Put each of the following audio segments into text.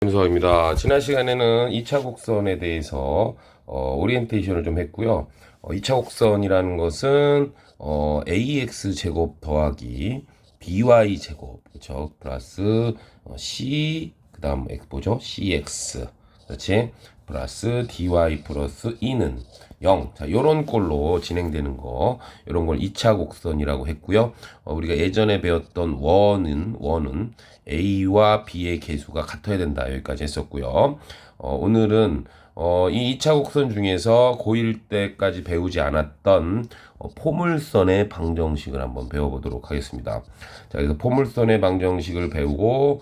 김서입니다. 지난 시간에는 2차 곡선에 대해서 오리엔테이션을 좀 했고요. 2차 곡선이라는 것은 ax 제곱 더하기 by 제곱, 그렇죠? 플러스 c 그다음 뭐죠? cx, 그렇지? 플러스 dy 플러스 e는 0. 자, 요런 꼴로 진행되는 거, 요런 걸 2차 곡선이라고 했고요. 우리가 예전에 배웠던 원은 A와 B의 개수가 같아야 된다. 여기까지 했었고요. 오늘은 이 2차 곡선 중에서 고1 때까지 배우지 않았던 포물선의 방정식을 한번 배워보도록 하겠습니다. 자, 그래서 포물선의 방정식을 배우고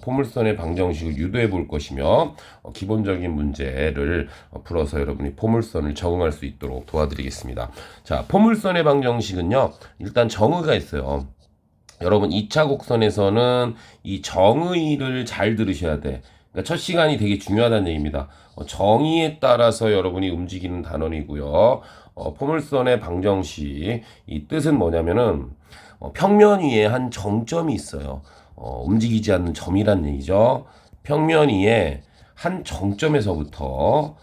포물선의 방정식을 유도해 볼 것이며 기본적인 문제를 풀어서 여러분이 포물선을 적응할 수 있도록 도와드리겠습니다. 자, 포물선의 방정식은요, 일단 정의가 있어요. 여러분 2차 곡선에서는 이 정의를 잘 들으셔야 돼. 그러니까 첫 시간이 되게 중요하다는 얘기입니다. 정의에 따라서 여러분이 움직이는 단원이고요. 포물선의 방정식, 이 뜻은 뭐냐면은 평면 위에 한 정점이 있어요. 움직이지 않는 점이란 얘기죠. 평면 위에 한 정점에서부터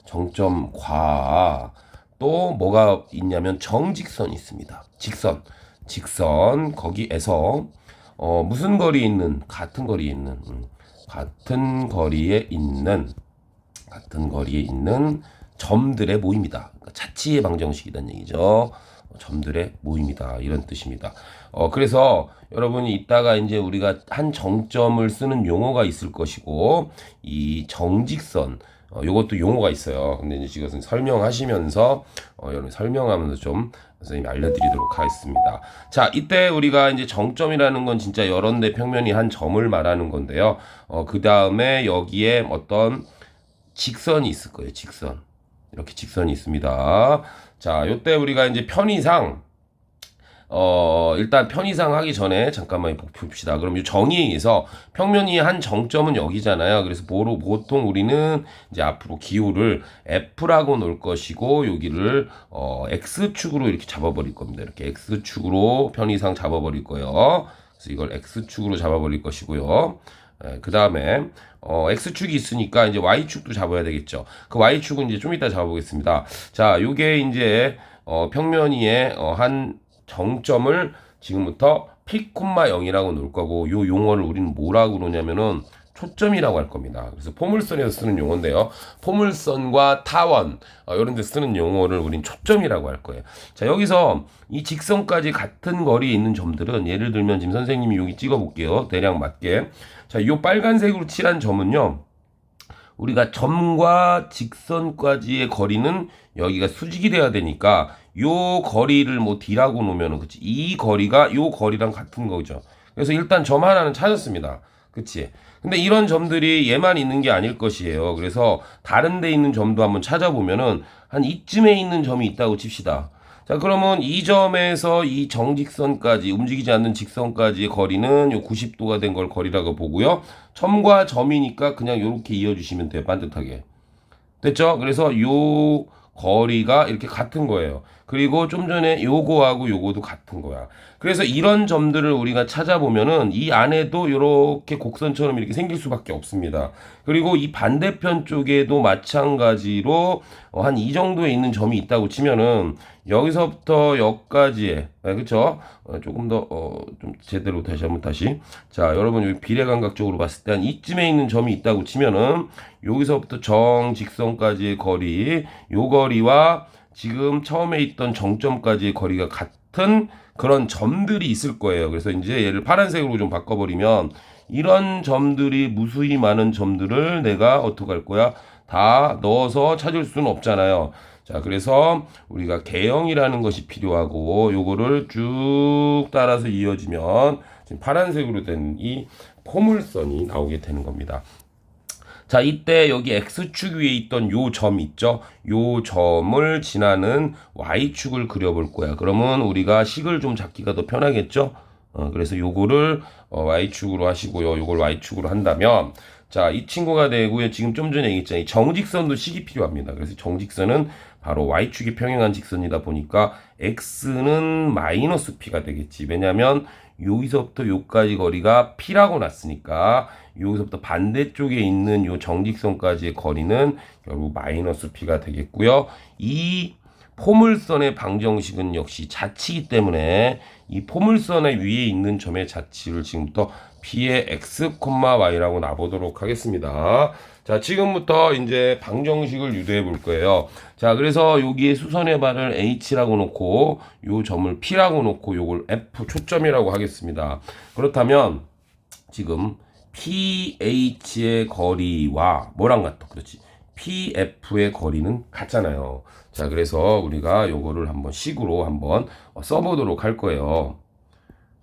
정점과 또 뭐가 있냐면 정직선이 있습니다. 직선 거기에서 무슨 거리에 있는 같은 거리에 있는 점들의 모임이다. 그러니까 자치의 방정식이란 얘기죠. 점들의 모임이다. 이런 뜻입니다. 그래서 여러분이 이따가 이제 우리가 한 정점을 쓰는 용어가 있을 것이고, 이 정직선, 요것도 용어가 있어요. 근데 이제 이것은 설명하시면서, 여러분 설명하면서 좀 선생님이 알려드리도록 하겠습니다. 자, 이때 우리가 이제 정점이라는 건 진짜 여러 대 평면이 한 점을 말하는 건데요. 그 다음에 여기에 어떤 직선이 있을 거예요. 이렇게 직선이 있습니다. 자, 요때 우리가 이제 편의상, 일단 편의상 하기 전에 잠깐만 봅시다. 그럼 이 정의에 의해서 평면이 한 정점은 여기잖아요. 그래서 보통 우리는 이제 앞으로 기호를 F라고 놓을 것이고, 여기를, X축으로 이렇게 잡아버릴 겁니다. 이렇게 X축으로 편의상 잡아버릴 거예요. 그래서 이걸 X축으로 잡아버릴 것이고요. 그 다음에 X축이 있으니까 이제 Y축도 잡아야 되겠죠. 그 Y축은 이제 좀 이따 잡아보겠습니다. 자, 요게 이제 평면 위에 한 정점을 지금부터 P,0이라고 놓을 거고, 요 용어를 우리는 뭐라고 그러냐면은 초점이라고 할 겁니다. 그래서 포물선에서 쓰는 용어인데요. 포물선과 타원 이런 데 쓰는 용어를 우린 초점이라고 할 거예요. 자, 여기서 이 직선까지 같은 거리에 있는 점들은, 예를 들면 지금 선생님이 여기 찍어 볼게요. 대략 맞게. 자, 요 빨간색으로 칠한 점은요, 우리가 점과 직선까지의 거리는 여기가 수직이 돼야 되니까 요 거리를 뭐 D라고 놓으면은, 그치, 이 거리가 요 거리랑 같은 거죠. 그래서 일단 점 하나는 찾았습니다. 그치? 근데 이런 점들이 얘만 있는 게 아닐 것이에요. 그래서 다른 데 있는 점도 한번 찾아보면은 한 이쯤에 있는 점이 있다고 칩시다. 자, 그러면 이 점에서 이 정직선까지, 움직이지 않는 직선까지의 거리는 요 90도가 된 걸 거리라고 보고요. 점과 점이니까 그냥 요렇게 이어주시면 돼요. 반듯하게. 됐죠? 그래서 요 거리가 이렇게 같은 거예요. 그리고 좀 전에 요거하고 요거도 같은 거야. 그래서 이런 점들을 우리가 찾아보면은 이 안에도 이렇게 곡선처럼 이렇게 생길 수밖에 없습니다. 그리고 이 반대편 쪽에도 마찬가지로 한 이 정도에 있는 점이 있다고 치면은 여기서부터 여기까지에, 그쵸? 조금 더 좀 제대로 다시. 자, 여러분 여기 비례감각적으로 봤을 때 한 이쯤에 있는 점이 있다고 치면은 여기서부터 정직선까지의 거리, 요 거리와 지금 처음에 있던 정점까지의 거리가 같은 그런 점들이 있을 거예요. 그래서 이제 얘를 파란색으로 좀 바꿔버리면, 이런 점들이 무수히 많은 점들을 내가 어떻게 할 거야? 다 넣어서 찾을 수는 없잖아요. 자, 그래서 우리가 개형이라는 것이 필요하고, 요거를 쭉 따라서 이어지면 지금 파란색으로 된 이 포물선이 나오게 되는 겁니다. 자, 이때 여기 X축 위에 있던 요 점 있죠? 요 점을 지나는 Y축을 그려볼 거야. 그러면 우리가 식을 좀 잡기가 더 편하겠죠? 그래서 요거를 Y축으로 하시고요. 요걸 Y축으로 한다면, 자, 이 친구가 되고요. 지금 좀 전에 얘기했잖아요. 정직선도 식이 필요합니다. 그래서 정직선은 바로 Y축이 평행한 직선이다 보니까 X는 마이너스 P가 되겠지. 왜냐면 여기서부터 요까지 거리가 P라고 놨으니까 여기서부터 반대쪽에 있는 요 정직선까지의 거리는 결국 마이너스 P가 되겠고요. 이 포물선의 방정식은 역시 자치이기 때문에 이 포물선의 위에 있는 점의 자치를 지금부터 P의 X, Y라고 놔보도록 하겠습니다. 자, 지금부터 이제 방정식을 유도해 볼 거예요. 자, 그래서 여기에 수선의 발을 H라고 놓고 요 점을 P라고 놓고 요걸 F 초점이라고 하겠습니다. 그렇다면 지금 PH의 거리와 뭐랑 같아? 그렇지. PF의 거리는 같잖아요. 자, 그래서 우리가 요거를 한번 식으로 한번 써보도록 할 거예요.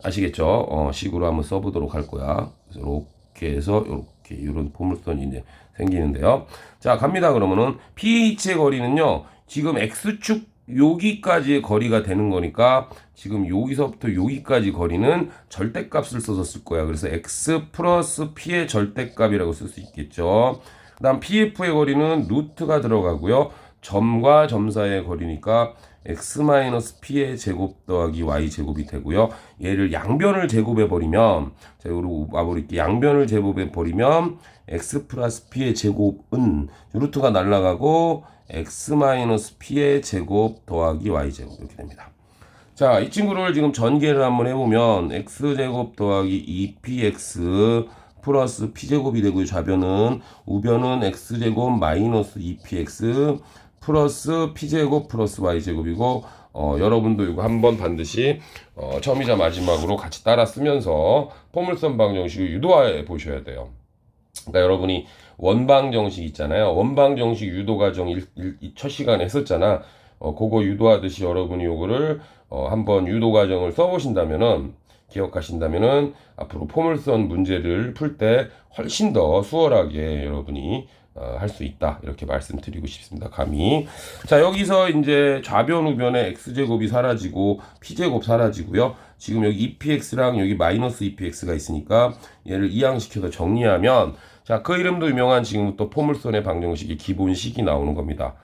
아시겠죠? 식으로 한번 써보도록 할 거야. 그래서 이렇게 해서 이렇게 이런 포물선이 이제 생기는데요. 자, 갑니다. 그러면은 PH의 거리는요. 지금 X축 여기까지의 거리가 되는 거니까 지금 여기서부터 여기까지 거리는 절대값을 써서 쓸 거야. 그래서 X 플러스 P의 절대값이라고 쓸 수 있겠죠. 그 다음 PF의 거리는 루트가 들어가고요. 점과 점 사이의 거리니까 x-p의 제곱 더하기 y 제곱이 되고요. 얘를 양변을 제곱해 버리면, 자, 여기로 와버릴게. 양변을 제곱해 버리면 x 플러스 p의 제곱은 루트가 날라가고 x-p의 제곱 더하기 y 제곱 이렇게 됩니다. 자, 이 친구를 지금 전개를 한번 해보면 x제곱 더하기 2px 플러스 p제곱이 되고요. 좌변은 우변은 x제곱 마이너스 2px 플러스 p제곱 플러스 y제곱이고 여러분도 이거 한번 반드시 처음이자 마지막으로 같이 따라 쓰면서 포물선 방정식을 유도해 보셔야 돼요. 그러니까 여러분이 원방 정식 있잖아요. 원방 정식 유도 과정 첫 시간에 했었잖아. 그거 유도하듯이 여러분이 요거를 한번 유도 과정을 써보신다면은 기억하신다면은 앞으로 포물선 문제를 풀 때 훨씬 더 수월하게 여러분이 할 수 있다 이렇게 말씀드리고 싶습니다. 감히. 자, 여기서 이제 좌변 우변에 x제곱이 사라지고 p제곱 사라지고요. 지금 여기 2px랑 여기 마이너스 2px가 있으니까 얘를 이항시켜서 정리하면, 자, 그 이름도 유명한 지금부터 포물선의 방정식의 기본식이 나오는 겁니다.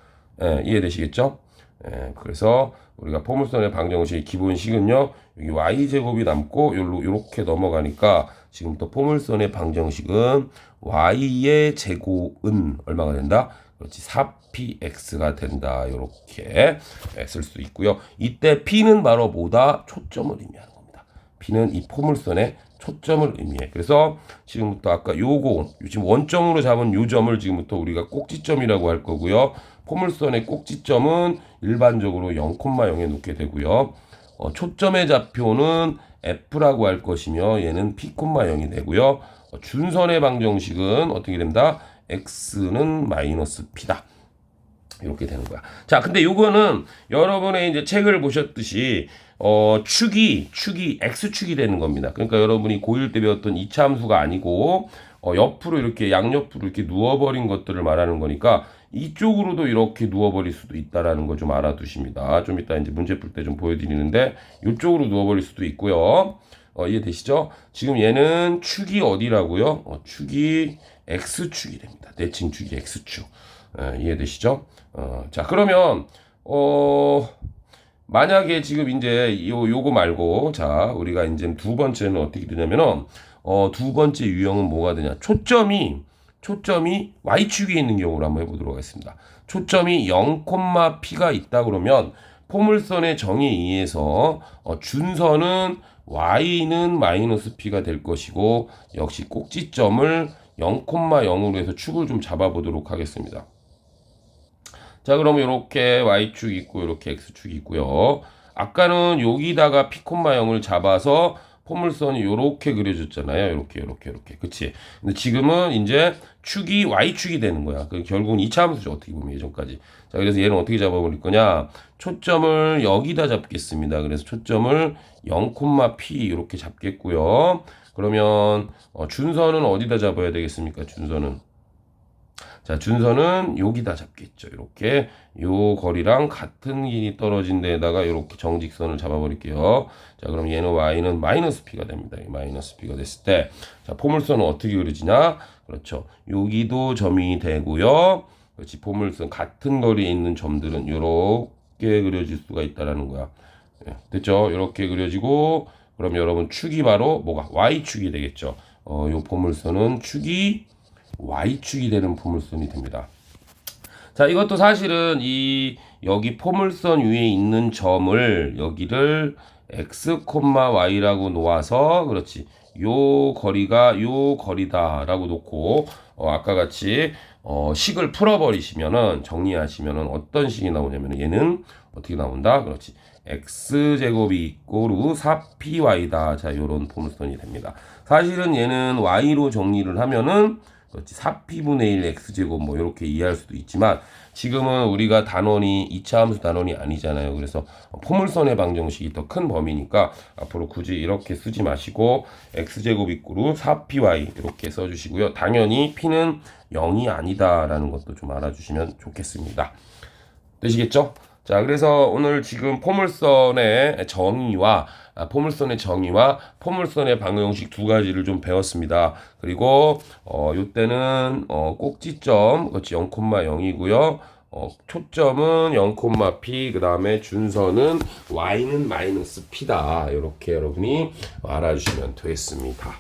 예, 이해되시겠죠? 예, 그래서 우리가 포물선의 방정식의 기본식은요, 여기 y제곱이 남고 요렇게 넘어가니까 지금부터 포물선의 방정식은 y의 제곱은 얼마가 된다? 그렇지, 4px가 된다. 요렇게 쓸 수 있고요. 이때 p는 바로 뭐다? 초점을 의미하는 겁니다. p는 이 포물선의 초점을 의미해. 그래서 지금부터 아까 요거 지금 원점으로 잡은 요 점을 지금부터 우리가 꼭지점이라고 할 거고요. 포물선의 꼭지점은 일반적으로 0,0에 놓게 되고요. 초점의 좌표는 F라고 할 것이며 얘는 P,0이 되고요. 준선의 방정식은 어떻게 됩니다? X는 마이너스 P다. 이렇게 되는 거야. 자, 근데 요거는 여러분의 이제 책을 보셨듯이 축이 X축이 되는 겁니다. 그러니까 여러분이 고1 때 배웠던 이차 함수가 아니고 옆으로 이렇게 양옆으로 이렇게 누워버린 것들을 말하는 거니까 이쪽으로도 이렇게 누워버릴 수도 있다라는 거 좀 알아두십니다. 좀 이따 이제 문제 풀 때 좀 보여드리는데 이쪽으로 누워버릴 수도 있고요. 이해되시죠? 지금 얘는 축이 어디라고요? 축이 X축이 됩니다. 내친 축이 X축. 이해되시죠? 자, 그러면 만약에 지금 이제 요거 말고, 자, 우리가 이제 두 번째는 어떻게 되냐면은 두 번째 유형은 뭐가 되냐? 초점이 y축에 있는 경우로 한번 해보도록 하겠습니다. 초점이 0,p가 있다 그러면 포물선의 정의에 의해서 준선은 y는 마이너스 p가 될 것이고, 역시 꼭지점을 0,0으로 해서 축을 좀 잡아보도록 하겠습니다. 자, 그러면 이렇게 y축 있고 이렇게 x축이 있고요. 아까는 여기다가 p,0을 잡아서 포물선이 이렇게 그려졌잖아요. 이렇게. 그치? 근데 지금은 이제 축이 y축이 되는 거야. 결국은 2차 함수죠. 어떻게 보면 예전까지. 자, 그래서 얘는 어떻게 잡아버릴 거냐? 초점을 여기다 잡겠습니다. 그래서 초점을 0,p 이렇게 잡겠고요. 그러면 준선은 어디다 잡아야 되겠습니까? 준선은. 자, 준선은 여기다 잡겠죠. 이렇게 요 거리랑 같은 길이 떨어진 데에다가 이렇게 정직선을 잡아버릴게요. 자, 그럼 얘는 y는 마이너스 p가 됩니다. 마이너스 p가 됐을 때, 자, 포물선은 어떻게 그려지냐? 그렇죠. 여기도 점이 되고요. 그렇지. 포물선 같은 거리에 있는 점들은 이렇게 그려질 수가 있다라는 거야. 네, 됐죠? 이렇게 그려지고 그럼 여러분 축이 바로 뭐가 y축이 되겠죠. 요 포물선은 축이 y축이 되는 포물선이 됩니다. 자, 이것도 사실은 여기 포물선 위에 있는 점을 여기를 x, y라고 놓아서 그렇지. 요 거리가 요 거리다라고 놓고 아까 같이 식을 풀어버리시면은 정리하시면은 어떤 식이 나오냐면은 얘는 어떻게 나온다? 그렇지. x제곱이 이꼬르 4py다. 자, 요런 포물선이 됩니다. 사실은 얘는 y로 정리를 하면은 그렇지. 4p분의 1 x제곱 뭐 이렇게 이해할 수도 있지만 지금은 우리가 단원이 2차 함수 단원이 아니잖아요. 그래서 포물선의 방정식이 더 큰 범위니까 앞으로 굳이 이렇게 쓰지 마시고 x제곱 이꼬르 4py 이렇게 써주시고요. 당연히 p는 0이 아니다라는 것도 좀 알아주시면 좋겠습니다. 되시겠죠? 자, 그래서 오늘 지금 포물선의 정의와 포물선의 방정식 두 가지를 좀 배웠습니다. 그리고 요때는 꼭지점 그렇지 0,0이고요. 초점은 0,p 그다음에 준선은 y는 마이너스 p다. 이렇게 여러분이 알아주시면 되겠습니다.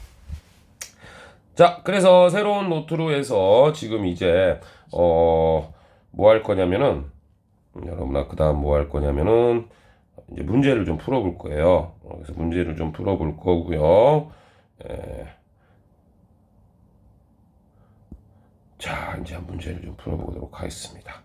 자, 그래서 새로운 노트로 해서 지금 이제 뭐 할 거냐면은 여러분아 그다음 뭐 할 거냐면은 이제 문제를 좀 풀어볼 거예요. 그래서 문제를 좀 풀어볼 거고요. 자, 이제 문제를 좀 풀어보도록 하겠습니다.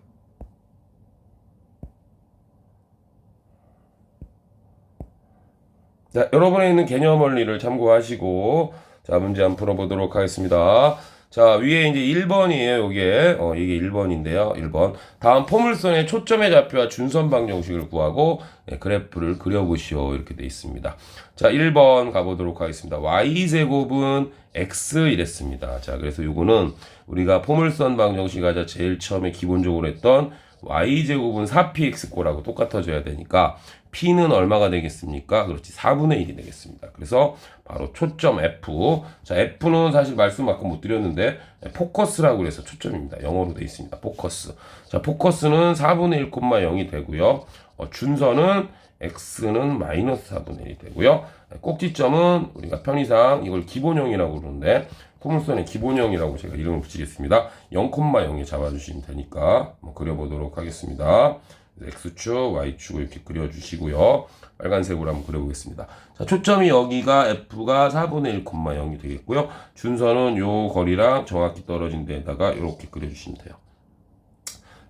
자, 여러분의 있는 개념 원리를 참고하시고 자, 문제 한번 풀어보도록 하겠습니다. 자, 위에 이제 1번이에요, 요게. 이게 1번인데요. 1번. 다음 포물선의 초점의 좌표와 준선 방정식을 구하고 그래프를 그려보시오. 이렇게 돼 있습니다. 자, 1번 가보도록 하겠습니다. y제곱은 x 이랬습니다. 자, 그래서 요거는 우리가 포물선 방정식 하자 제일 처음에 기본적으로 했던 y제곱은 4px꼴하고 똑같아져야 되니까 p는 얼마가 되겠습니까? 그렇지 4분의 1이 되겠습니다. 그래서 바로 초점 F. 자, F는 사실 말씀 아까 못 드렸는데 포커스라고 해서 초점입니다. 영어로 되어 있습니다. 포커스. 자, 포커스는 4분의 1,0이 되고요. 준선은 x는 마이너스 4분의 1이 되고요. 꼭지점은 우리가 편의상 이걸 기본형이라고 그러는데 포물선의 기본형이라고 제가 이름을 붙이겠습니다. 0,0에 잡아주시면 되니까 한번 그려보도록 하겠습니다. x축, y축을 이렇게 그려주시고요. 빨간색으로 한번 그려보겠습니다. 자, 초점이 여기가 f가 4분의 1,0이 되겠고요. 준선은 요 거리랑 정확히 떨어진 데다가 이렇게 그려주시면 돼요.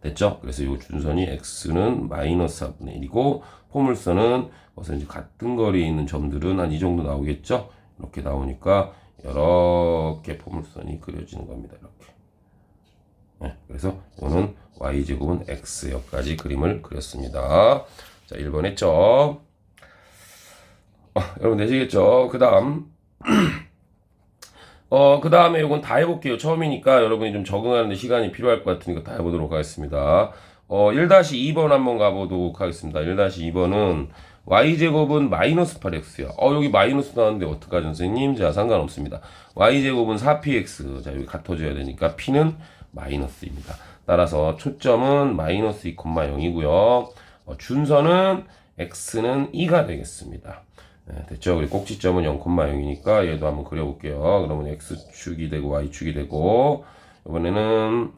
됐죠? 그래서 요 준선이 x는 마이너스 4분의 1이고 포물선은 이제 같은 거리에 있는 점들은 한 이 정도 나오겠죠? 이렇게 나오니까 이렇게 포물선이 그려지는 겁니다. 이렇게. 네, 그래서 이거는 y제곱은 x 여기까지 그림을 그렸습니다. 자, 1번 했죠? 여러분 되시겠죠? 그 다음 그 다음에 이건 다 해볼게요. 처음이니까 여러분이 좀 적응하는 데 시간이 필요할 것 같으니까 다 해보도록 하겠습니다. 1-2번 한번 가보도록 하겠습니다. 1-2번은 y제곱은 마이너스 8x요. 여기 마이너스 나왔는데 어떡하죠, 선생님? 자, 상관없습니다. y제곱은 4px. 자, 여기 같아져야 되니까 p는 마이너스입니다. 따라서 초점은 마이너스 2,0이고요. 준선은 x는 2가 되겠습니다. 네, 됐죠? 그리고 꼭지점은 0,0이니까 얘도 한번 그려볼게요. 그러면 x축이 되고 y축이 되고 이번에는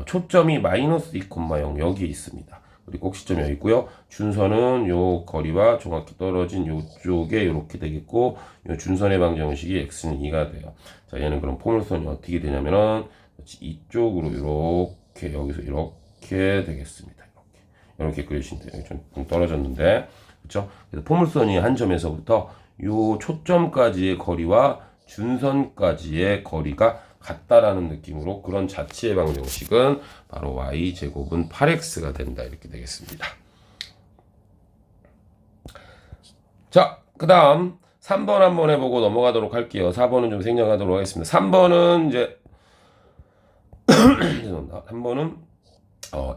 초점이 마이너스 2,0 여기에 있습니다. 그리고 꼭지점이 여기 있고요. 준선은 요 거리와 정확히 떨어진 요쪽에 이렇게 되겠고 요 준선의 방정식이 x는 2가 돼요. 자, 얘는 그럼 포물선이 어떻게 되냐면은 이쪽으로 이렇게 여기서 이렇게 되겠습니다. 이렇게 그리시면 돼요. 좀 떨어졌는데 그렇죠? 그래서 포물선이 한 점에서부터 요 초점까지의 거리와 준선까지의 거리가 같다라는 느낌으로 그런 자체의 방정식은 바로 y제곱은 8x가 된다 이렇게 되겠습니다. 자, 그 다음 3번 한번 해보고 넘어가도록 할게요. 4번은 좀 생략하도록 하겠습니다. 3번은 이제 죄송합니다. 3번은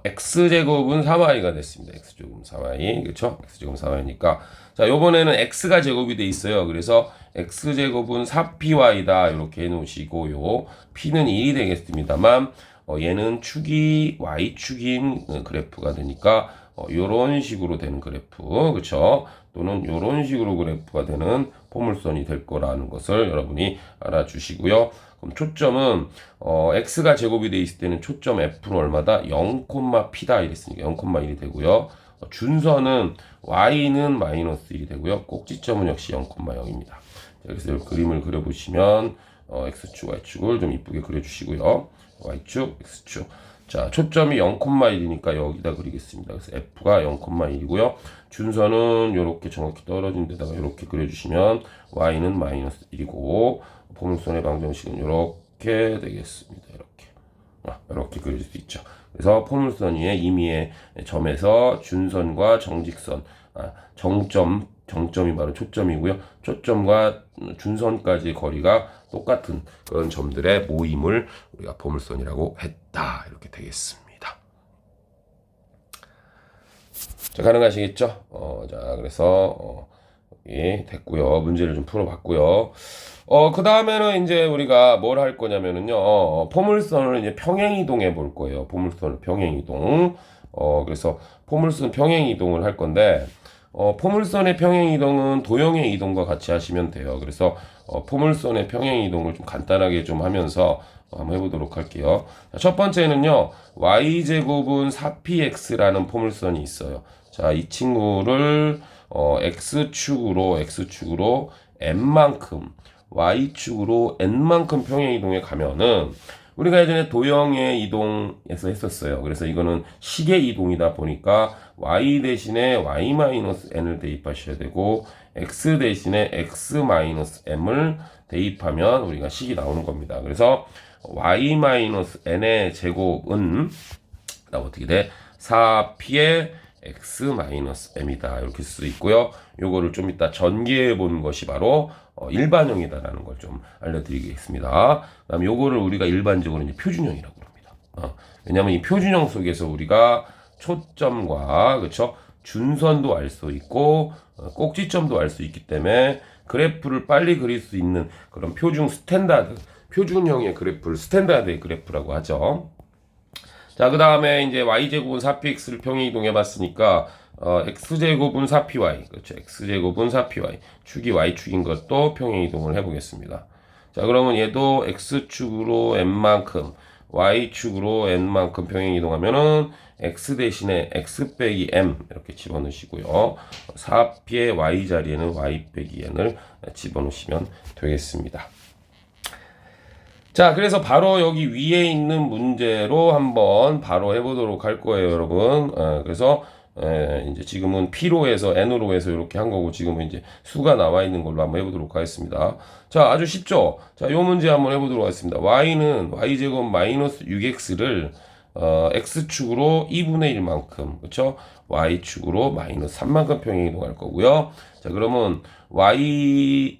x제곱은 4y가 됐습니다. x제곱은 4y. 그렇죠? x제곱은 4y니까 자, 요번에는 x가 제곱이 돼 있어요. 그래서 x제곱은 4py다. 이렇게 해 놓으시고요. p는 1이 되겠습니다만 얘는 축이 y축인 그래프가 되니까 요런 식으로 되는 그래프, 그쵸? 또는 요런 식으로 그래프가 되는 포물선이 될 거라는 것을 여러분이 알아주시고요. 그럼 초점은 x가 제곱이 돼 있을 때는 초점 f는 얼마다? 0,p다 이랬으니까 0,1이 되고요. 준선은 y는 마이너스 1이 되고요. 꼭지점은 역시 0,0입니다. 그래서 이 그림을 그려보시면 x축, y축을 좀 이쁘게 그려주시고요. y축, x축. 자, 초점이 0,1이니까 여기다 그리겠습니다. 그래서 f가 0,1이고요. 준선은 이렇게 정확히 떨어진 데다가 이렇게 그려주시면 y는 마이너스 1이고 포물선의 방정식은 이렇게 되겠습니다. 이렇게 그릴 수 있죠. 그래서 포물선 위에 임의의 점에서 준선과 정직선, 정점이 바로 초점이고요. 초점과 준선까지 거리가 똑같은 그런 점들의 모임을 우리가 포물선이라고 했다. 이렇게 되겠습니다. 자, 가능하시겠죠? 자, 그래서 예, 됐고요. 문제를 좀 풀어봤고요. 그 다음에는 이제 우리가 뭘 할 거냐면은요, 포물선을 이제 평행이동해 볼 거예요. 포물선을 평행이동. 그래서 포물선 평행이동을 할 건데, 포물선의 평행이동은 도형의 이동과 같이 하시면 돼요. 그래서 포물선의 평행이동을 좀 간단하게 좀 하면서 한번 해보도록 할게요. 자, 첫 번째는요, y제곱은 4px라는 포물선이 있어요. 자, 이 친구를 x축으로 n만큼, y축으로 n만큼 평행이동에 가면은 우리가 예전에 도형의 이동에서 했었어요. 그래서 이거는 식의 이동이다 보니까 y 대신에 y-n을 대입하셔야 되고 x 대신에 x-m을 대입하면 우리가 식이 나오는 겁니다. 그래서 y-n의 제곱은 어떻게 돼? 4p의 x-m이다. 이렇게 쓸 수 있고요. 요거를 좀 이따 전개해 보는 것이 바로 일반형이다라는 걸 좀 알려드리겠습니다. 그다음 요거를 우리가 일반적으로 이제 표준형이라고 합니다. 왜냐하면 이 표준형 속에서 우리가 초점과 그쵸 준선도 알 수 있고 꼭지점도 알 수 있기 때문에 그래프를 빨리 그릴 수 있는 그런 표준형의 그래프를 스탠다드의 그래프라고 하죠. 자, 그 다음에 이제 y제곱은 4px를 평행이동해 봤으니까 x제곱은 4py, 그렇죠. x제곱은 4py, 축이 y축인 것도 평행이동을 해보겠습니다. 자, 그러면 얘도 x축으로 n만큼, y축으로 n만큼 평행이동하면은 x 대신에 x 빼기 m 이렇게 집어넣으시고요. 4p의 y 자리에는 y 빼기 n을 집어넣으시면 되겠습니다. 자, 그래서 바로 여기 위에 있는 문제로 한번 바로 해보도록 할 거예요, 여러분. 그래서 이제 지금은 P로 해서 N으로 해서 이렇게 한 거고 지금은 이제 수가 나와 있는 걸로 한번 해보도록 하겠습니다. 자, 아주 쉽죠? 자, 요 문제 한번 해보도록 하겠습니다. Y는 Y제곱 마이너스 6X를 X축으로 2분의 1만큼, 그쵸? Y축으로 마이너스 3만큼 평행이동할 거고요. 자, 그러면 Y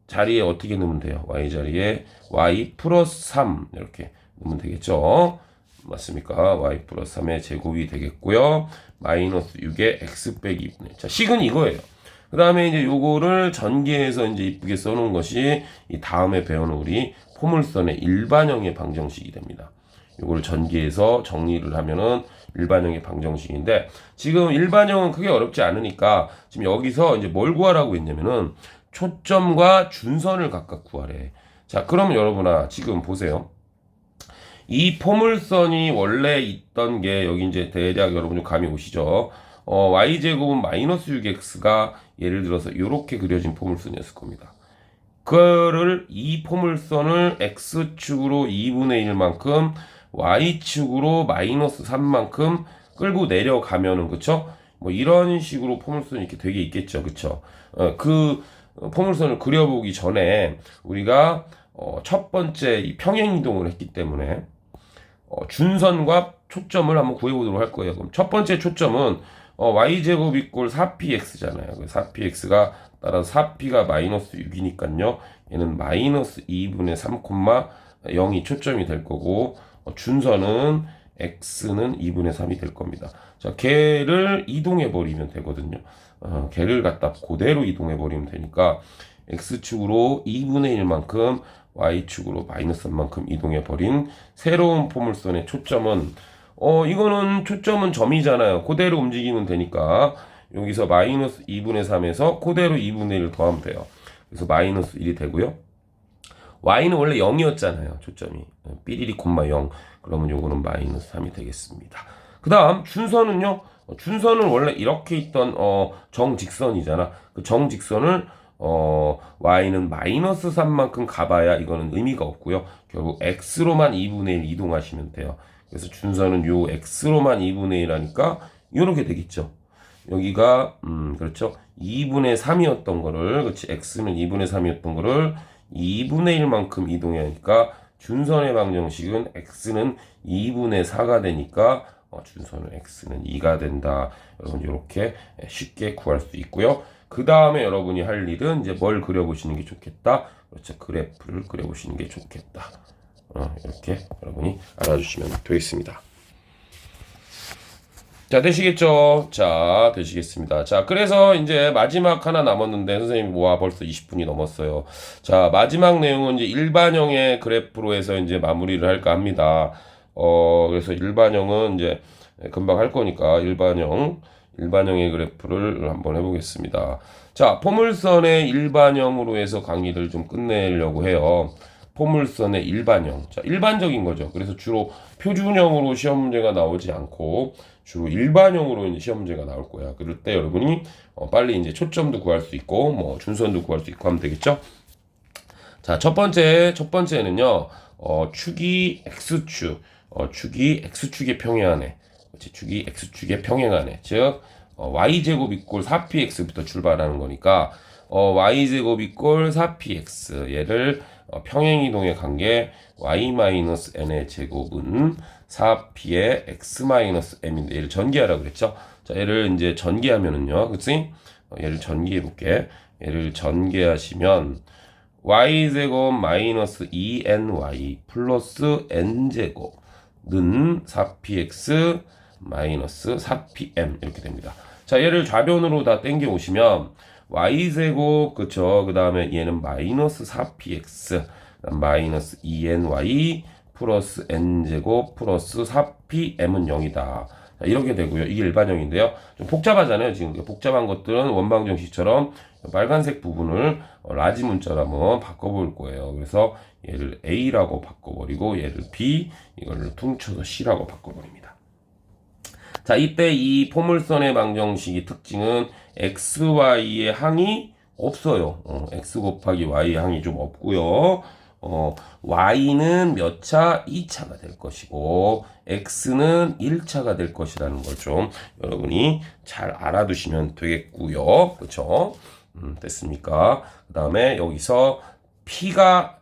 자리에 어떻게 넣으면 돼요? Y 자리에 y 플러스 3 이렇게 넣으면 되겠죠? 맞습니까? y 플러스 3의 제곱이 되겠고요. 마이너스 6의 x 빼기 2분의 자, 식은 이거예요. 그 다음에 이제 요거를 전개해서 이제 이쁘게 써놓은 것이 이 다음에 배우는 우리 포물선의 일반형의 방정식이 됩니다. 요거를 전개해서 정리를 하면은 일반형의 방정식인데 지금 일반형은 크게 어렵지 않으니까 지금 여기서 이제 뭘 구하라고 했냐면은 초점과 준선을 각각 구하래. 자, 그러면 여러분아, 지금 보세요. 이 포물선이 원래 있던 게, 여기 이제 대략 여러분 좀 감이 오시죠? y제곱은 마이너스 6x가 예를 들어서 이렇게 그려진 포물선이었을 겁니다. 그거를, 이 포물선을 x축으로 2분의 1만큼, y축으로 마이너스 3만큼 끌고 내려가면은, 그쵸? 뭐 이런 식으로 포물선이 이렇게 되게 있겠죠. 그쵸? 포물선을 그려보기 전에 우리가 첫 번째 이 평행이동을 했기 때문에 준선과 초점을 한번 구해보도록 할 거예요. 그럼 첫 번째 초점은 y제곱 이꼴 4px잖아요. 4px가 따라서 4p가 마이너스 6이니까요. 얘는 마이너스 2분의 3,0이 초점이 될 거고 준선은 x는 2분의 3이 될 겁니다. 자, 걔를 이동해 버리면 되거든요. 걔를 갖다 그대로 이동해 버리면 되니까 x축으로 2분의 1만큼 y축으로 마이너스 3만큼 이동해 버린 새로운 포물선의 초점은 이거는 초점은 점이잖아요. 그대로 움직이면 되니까 여기서 마이너스 2분의 3에서 그대로 2분의 1을 더하면 돼요. 그래서 마이너스 1이 되고요. y는 원래 0이었잖아요. 초점이. 삐리리 콤마 0. 그러면 요거는 마이너스 3이 되겠습니다. 그 다음 준선은요. 준선은 원래 이렇게 있던 정직선이잖아. 그 정직선을 y는 마이너스 3만큼 가봐야 이거는 의미가 없고요. 결국 x로만 2분의 1 이동하시면 돼요. 그래서 준선은 요 x로만 2분의 1 하니까 이렇게 되겠죠. 여기가 그렇죠. 2분의 3이었던 거를 그렇지 x는 2분의 3이었던 거를 2분의 1만큼 이동해야 하니까 준선의 방정식은 x는 2분의 4가 되니까 준선은 x는 2가 된다. 여러분 이렇게 쉽게 구할 수 있고요. 그 다음에 여러분이 할 일은 이제 뭘 그려보시는 게 좋겠다. 그렇죠. 그래프를 그려보시는 게 좋겠다. 이렇게 여러분이 알아주시면 되겠습니다. 자, 되시겠죠? 자, 되시겠습니다. 자, 그래서 이제 마지막 하나 남았는데, 선생님, 와, 벌써 20분이 넘었어요. 자, 마지막 내용은 이제 일반형의 그래프로 해서 이제 마무리를 할까 합니다. 그래서 일반형은 이제 금방 할 거니까, 일반형의 그래프를 한번 해보겠습니다. 자, 포물선의 일반형으로 해서 강의를 좀 끝내려고 해요. 포물선의 일반형. 자, 일반적인 거죠. 그래서 주로 표준형으로 시험 문제가 나오지 않고 주로 일반형으로 이제 시험 문제가 나올 거야. 그럴 때 여러분이 빨리 이제 초점도 구할 수 있고 뭐 준선도 구할 수 있고 하면 되겠죠. 자, 첫 번째는요. 축이 x축. 축이 x축의 평행하네. 그렇지? 축이 x축의 평행하네. 즉 y제곱 이꼴 4px부터 출발하는 거니까 y제곱 이꼴 4px 얘를 평행이동의 관계 y-n의 제곱은 4p의 x-m인데 얘를 전개하라 그랬죠. 자, 얘를 이제 전개하면은요. 그치? 얘를 전개해 볼게. 얘를 전개하시면 y제곱 마이너스 2ny 플러스 n제곱는 4px 마이너스 4pm 이렇게 됩니다. 자, 얘를 좌변으로 다 당겨 오시면 y제곱 그쵸. 그 다음에 얘는 마이너스 4px 마이너스 2ny 플러스 n제곱 플러스 4pm은 0이다. 자, 이렇게 되고요. 이게 일반형인데요. 좀 복잡하잖아요. 지금 복잡한 것들은 원방정식처럼 빨간색 부분을 라지 문자로 한번 바꿔볼 거예요. 그래서 얘를 a라고 바꿔버리고 얘를 b 이거를 퉁쳐서 c라고 바꿔버립니다. 자, 이때 이 포물선의 방정식의 특징은 xy의 항이 없어요. x 곱하기 y의 항이 좀 없고요. y는 몇 차? 2차가 될 것이고 x는 1차가 될 것이라는 걸 좀 여러분이 잘 알아두시면 되겠고요. 그렇죠? 됐습니까? 그 다음에 여기서 p가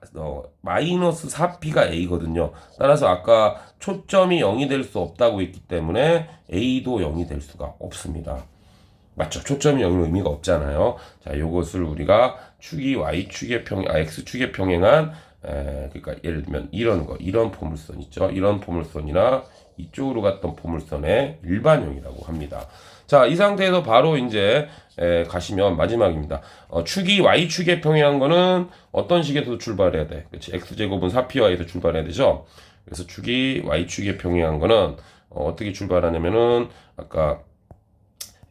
마이너스 4p가 a거든요. 따라서 아까 초점이 0이 될 수 없다고 했기 때문에 a도 0이 될 수가 없습니다. 맞죠? 초점이 0은 의미가 없잖아요. 자, 요것을 우리가 축이 y축의 x축의 평행한 그러니까 예를 들면 이런 포물선 있죠. 이런 포물선이나 이쪽으로 갔던 포물선의 일반형이라고 합니다. 자, 이 상태에서 바로 이제 가시면 마지막입니다. 축이 y축에 평행한 거는 어떤 식에서 출발해야 돼? 그렇지? x제곱은 4py에서 출발해야 되죠. 그래서 축이 y축에 평행한 거는 어떻게 출발하냐면은 아까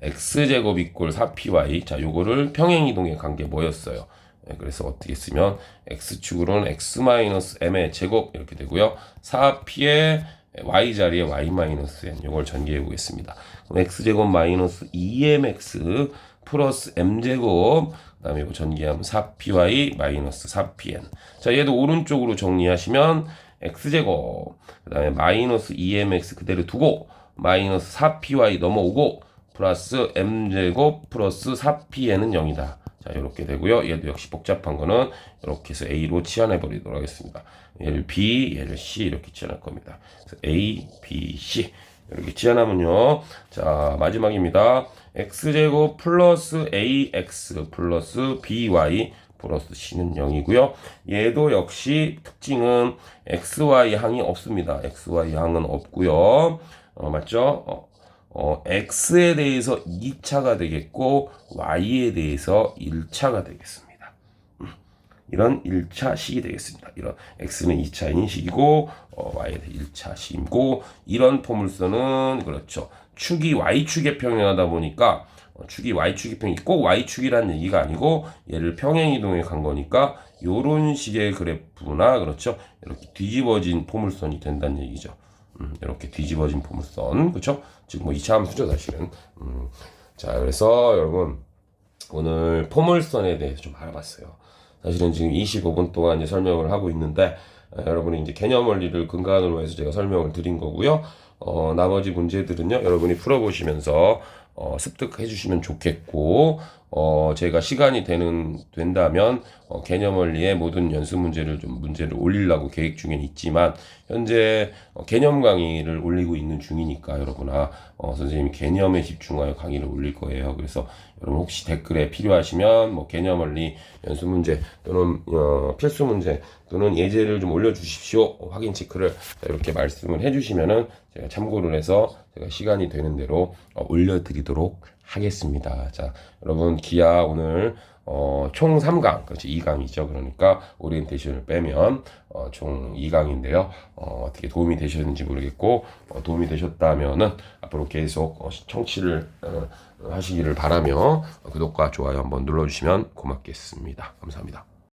x제곱 이꼴 4py 자 요거를 평행이동의 관계 뭐였어요? 그래서 어떻게 쓰면 x축으로는 x-m의 제곱 이렇게 되고요. 4p의 y 자리에 y-n 요걸 전개해 보겠습니다. 그럼 x제곱 마이너스 2mx 플러스 m제곱 그 다음에 이거 전개하면 4py 마이너스 4pn 자 얘도 오른쪽으로 정리하시면 x제곱 그 다음에 마이너스 2mx 그대로 두고 마이너스 4py 넘어오고 플러스 m제곱 플러스 4pn은 0이다. 자, 이렇게 되고요. 얘도 역시 복잡한 거는 이렇게 해서 a로 치환해 버리도록 하겠습니다. 얘를 b, 얘를 c 이렇게 치환할 겁니다. 그래서 a, b, c 이렇게 치환하면요. 자, 마지막입니다. x제곱 플러스 ax 플러스 by 플러스 c는 0이고요. 얘도 역시 특징은 xy 항이 없습니다. xy 항은 없고요. 맞죠? x에 대해서 2차가 되겠고 y에 대해서 1차가 되겠습니다. 이런 1차식이 되겠습니다. 이런 x는 2차인 식이고 y는 1차식이고 이런 포물선은 그렇죠. 축이 y축에 평행하다 보니까 축이 y축이 평행 꼭 y축이라는 얘기가 아니고 얘를 평행이동에 간 거니까 요런 식의 그래프나 그렇죠. 이렇게 뒤집어진 포물선이 된다는 얘기죠. 이렇게 뒤집어진 포물선 그렇죠. 지금 뭐 2차 함수죠 사실은. 자 그래서 여러분 오늘 포물선에 대해서 좀 알아봤어요. 사실은 지금 25분 동안 이제 설명을 하고 있는데 여러분이 이제 개념 원리를 근간으로 해서 제가 설명을 드린 거고요. 나머지 문제들은요 여러분이 풀어보시면서 습득해 주시면 좋겠고 제가 시간이 된다면 개념 원리의 모든 연습 문제를 올리려고 계획 중에 있지만 현재 개념 강의를 올리고 있는 중이니까 여러분아 선생님이 개념에 집중하여 강의를 올릴 거예요. 그래서 여러분 혹시 댓글에 필요하시면 뭐 개념 원리 연습 문제 또는 필수 문제 또는 예제를 좀 올려주십시오. 확인 체크를 이렇게 말씀을 해주시면은 제가 참고를 해서 제가 시간이 되는 대로 올려드리도록 하겠습니다. 자, 여러분 기아 오늘 총 3강, 그렇지 2강이죠. 그러니까 오리엔테이션을 빼면 총 2강인데요. 어떻게 도움이 되셨는지 모르겠고 도움이 되셨다면은 앞으로 계속 청취를 하시기를 바라며 구독과 좋아요 한번 눌러주시면 고맙겠습니다. 감사합니다.